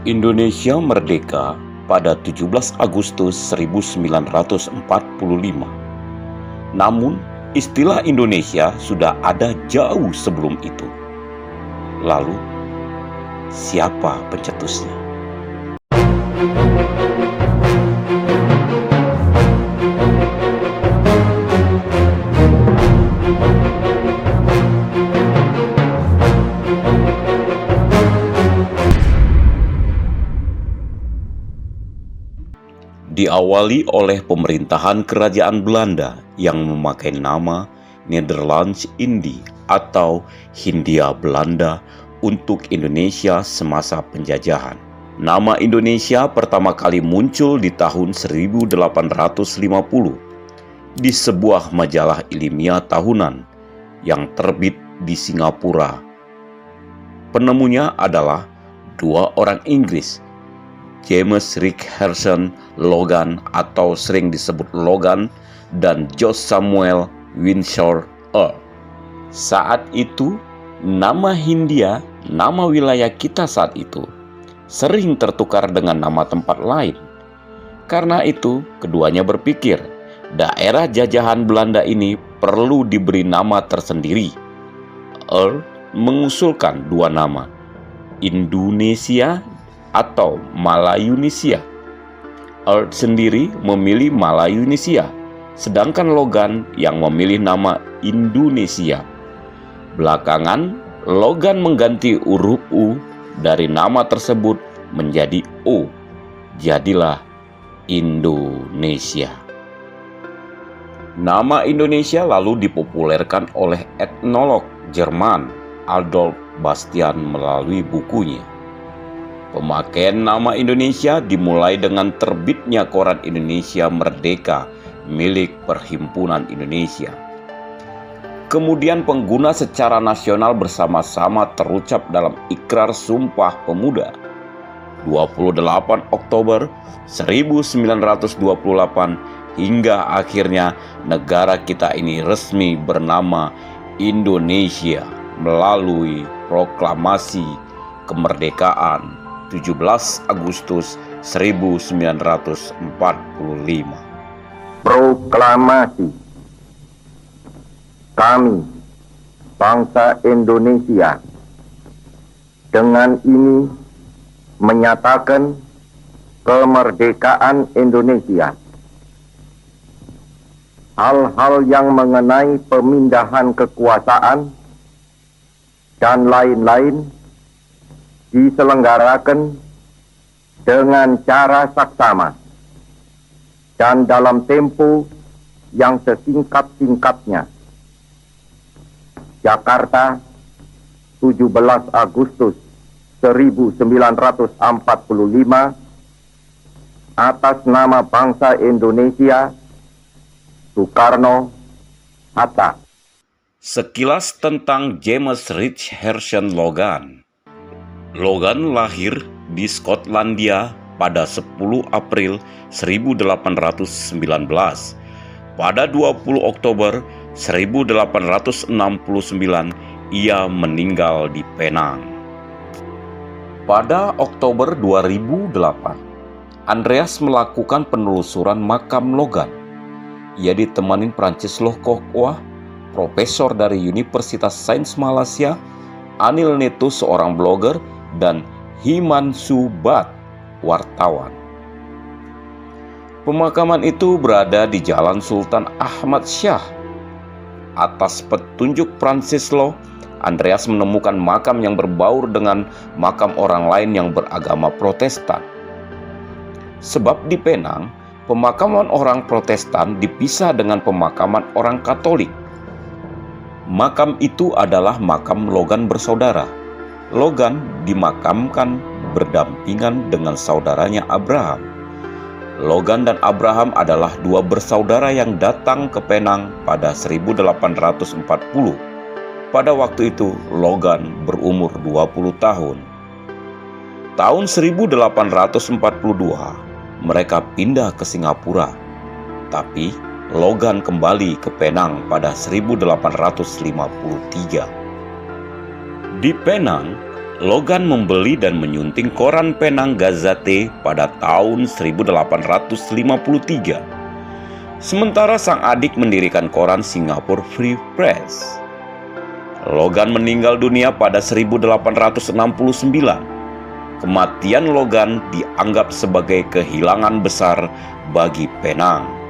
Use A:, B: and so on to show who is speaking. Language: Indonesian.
A: Indonesia merdeka pada 17 Agustus 1945. Namun, istilah Indonesia sudah ada jauh sebelum itu. Lalu, siapa pencetusnya? Diawali oleh pemerintahan kerajaan Belanda yang memakai nama Nederlands Indie atau Hindia Belanda untuk Indonesia semasa penjajahan. Nama Indonesia pertama kali muncul di tahun 1850 di sebuah majalah ilmiah tahunan yang terbit di Singapura. Penemunya adalah dua orang Inggris, James Richardson Logan atau sering disebut Logan dan George Samuel Winsor Earl. Saat itu, nama Hindia, nama wilayah kita saat itu, sering tertukar dengan nama tempat lain. Karena itu, keduanya berpikir, daerah jajahan Belanda ini perlu diberi nama tersendiri. Earl mengusulkan dua nama, Indonesia atau Malayunesia. Earl sendiri memilih Malayunesia, sedangkan Logan yang memilih nama Indonesia. Belakangan, Logan mengganti huruf U dari nama tersebut menjadi O. Jadilah Indonesia. Nama Indonesia lalu dipopulerkan oleh etnolog Jerman Adolf Bastian melalui bukunya. Pemakaian nama Indonesia dimulai dengan terbitnya Koran Indonesia Merdeka milik Perhimpunan Indonesia. Kemudian pengguna secara nasional bersama-sama terucap dalam Ikrar Sumpah Pemuda 28 Oktober 1928 hingga akhirnya negara kita ini resmi bernama Indonesia melalui proklamasi kemerdekaan 17 Agustus 1945.
B: Proklamasi. Kami, bangsa Indonesia, dengan ini menyatakan kemerdekaan Indonesia. Hal-hal yang mengenai pemindahan kekuasaan dan lain-lain diselenggarakan dengan cara saksama dan dalam tempo yang sesingkat-singkatnya. Jakarta, 17 Agustus 1945, atas nama bangsa Indonesia, Soekarno, Hatta.
A: Sekilas tentang James Richardson Logan. Logan lahir di Skotlandia pada 10 April 1819. Pada 20 Oktober 1869, ia meninggal di Penang. Pada Oktober 2008, Andreas melakukan penelusuran makam Logan. Ia ditemani Francisco Kokwa, profesor dari Universitas Sains Malaysia, Anil Netu, seorang blogger, dan Himanshu Bhatt, wartawan. Pemakaman itu berada di Jalan Sultan Ahmad Shah. Atas petunjuk Francisco, Andreas menemukan makam yang berbaur dengan makam orang lain yang beragama Protestan. Sebab di Penang, pemakaman orang Protestan dipisah dengan pemakaman orang Katolik. Makam itu adalah makam Logan bersaudara. Logan dimakamkan berdampingan dengan saudaranya Abraham. Logan dan Abraham adalah dua bersaudara yang datang ke Penang pada 1840. Pada waktu itu, Logan berumur 20 tahun. Tahun 1842, mereka pindah ke Singapura. Tapi, Logan kembali ke Penang pada 1853. Di Penang, Logan membeli dan menyunting koran Penang Gazette pada tahun 1853. Sementara sang adik mendirikan koran Singapore Free Press. Logan meninggal dunia pada 1869. Kematian Logan dianggap sebagai kehilangan besar bagi Penang.